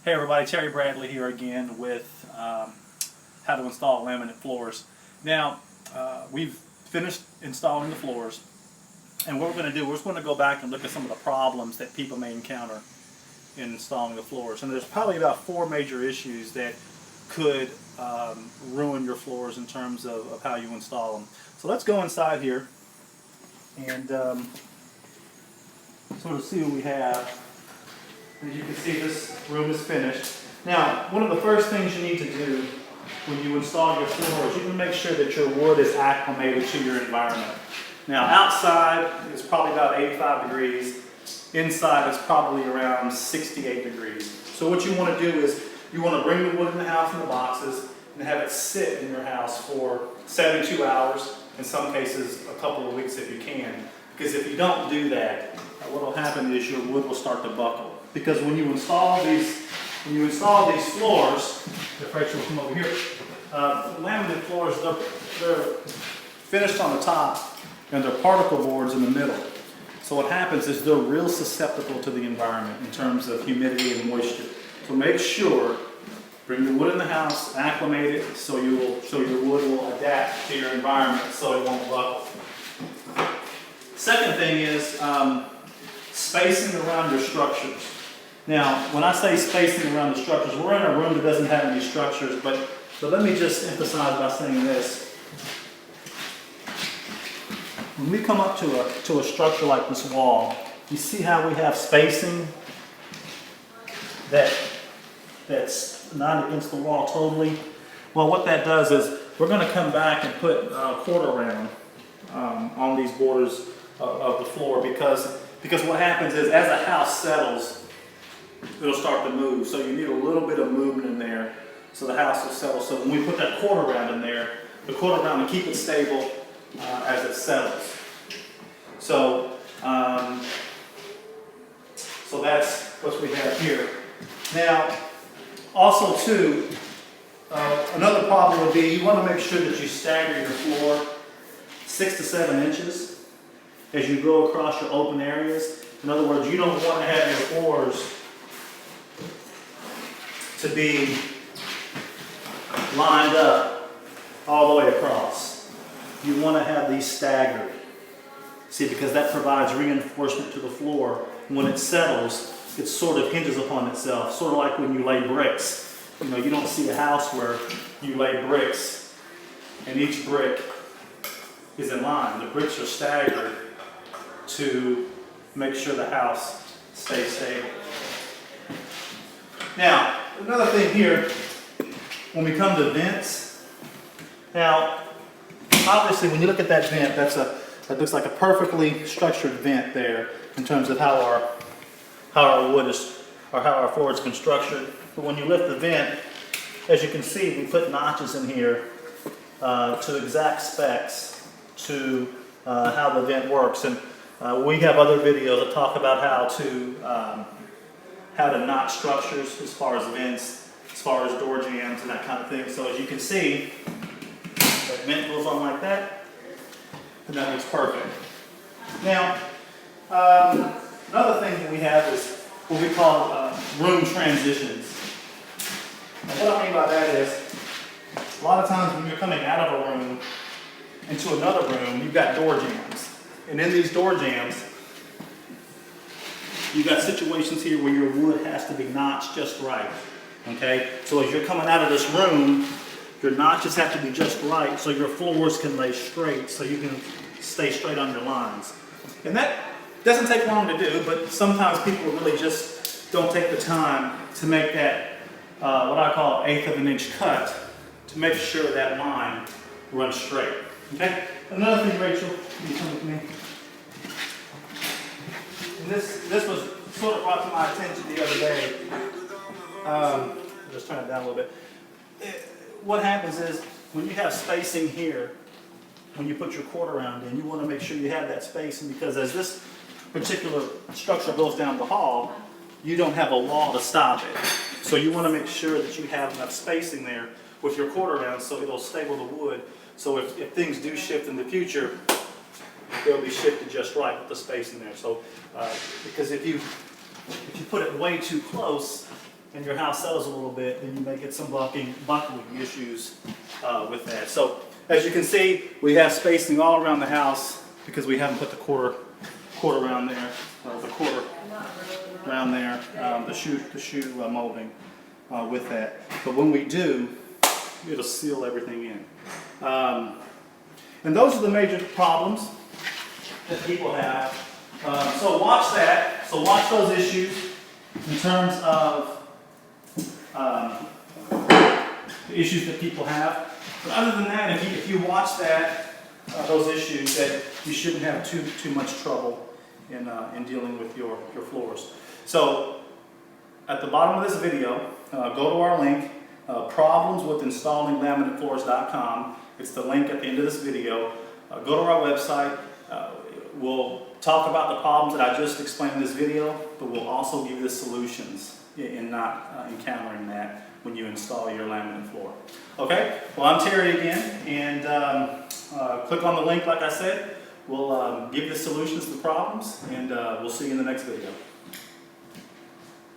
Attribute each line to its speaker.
Speaker 1: Hey everybody, Terry Bradley here again with how to install laminate floors. Now, we've finished installing the floors, and what we're going to do, we're just going to go back and look at some of the problems that people may encounter in installing the floors. And there's probably about 4 major issues that could ruin your floors in terms of how you install them. So let's go inside here and sort of see what we have. As you can see, this room is finished. Now, one of the first things you need to do when you install your floors, you can make sure that your wood is acclimated to your environment. Now, outside is probably about 85 degrees. Inside is probably around 68 degrees. So what you want to do is you want to bring the wood in the house in the boxes and have it sit in your house for 72 hours, in some cases a couple of weeks if you can. Because if you don't do that, what will happen is your wood will start to buckle. Because when you install these floors, if Rachel will come over here, laminate floors, they're finished on the top and they're particle boards in the middle. So what happens is they're real susceptible to the environment in terms of humidity and moisture. So make sure, bring the wood in the house, acclimate it so your wood will adapt to your environment so it won't buckle. Second thing is spacing around your structures. Now, when I say spacing around the structures, we're in a room that doesn't have any structures, but let me just emphasize by saying this. When we come up to a structure like this wall, you see how we have spacing that's not against the wall totally? Well, what that does is we're going to come back and put a quarter round on these borders of the floor because what happens is as a house settles, it'll start to move. So you need a little bit of movement in there so the house will settle. So when we put that quarter round in there, the quarter round will keep it stable as it settles. So, so that's what we have here. Now, also too, another problem would be you want to make sure that you stagger your floor 6 to 7 inches as you go across your open areas. In other words, you don't want to have your floors to be lined up all the way across. You want to have these staggered. See, because that provides reinforcement to the floor. When it settles, it sort of hinges upon itself, sort of like when you lay bricks. You know, you don't see a house where you lay bricks and each brick is in line. The bricks are staggered to make sure the house stays stable. Now, another thing here, when we come to vents, now, obviously when you look at that vent, that looks like a perfectly structured vent there in terms of how our wood is, or how our floor has been structured. But when you lift the vent, as you can see, we put notches in here to exact specs to how the vent works. And we have other videos that talk about how to notch structures as far as vents, as far as door jambs and that kind of thing. So as you can see, that vent goes on like that, and that looks perfect. Now, another thing that we have is what we call room transitions. And what I mean by that is, a lot of times when you're coming out of a room into another room, you've got door jambs. And in these door jambs, you've got situations here where your wood has to be notched just right. Okay? So as you're coming out of this room, your notches have to be just right so your floors can lay straight, so you can stay straight on your lines. And that doesn't take long to do, but sometimes people really just don't take the time to make that, what I call 1/8 of an inch cut, to make sure that line runs straight. Okay? Another thing, Rachel, you come with me. And this was sort of brought to my attention the other day. Just turn it down a little bit. What happens is when you have spacing here, when you put your quarter round in, you want to make sure you have that spacing, because as this particular structure goes down the hall, you don't have a wall to stop it. So you want to make sure that you have enough spacing there with your quarter round so it'll stable the wood. So if things do shift in the future, they'll be shifted just right with the space in there. So, because if you put it way too close, and your house settles a little bit, then you may get some buckling issues with that. So as you can see, we have spacing all around the house because we haven't put the quarter around there, the quarter around there, the shoe molding with that. But when we do, it'll seal everything in. And those are the major problems that people have. So watch that. So watch those issues in terms of the issues that people have. But other than that, if you watch that, those issues, that you shouldn't have too much trouble in dealing with your floors. So at the bottom of this video, go to our link, problemswithinstallinglaminatefloors.com. It's the link at the end of this video. Go to our website. We'll talk about the problems that I just explained in this video, but we'll also give you the solutions in not encountering that when you install your laminate floor. Okay, well, I'm Terry again, and click on the link like I said. We'll give you the solutions to the problems, and we'll see you in the next video.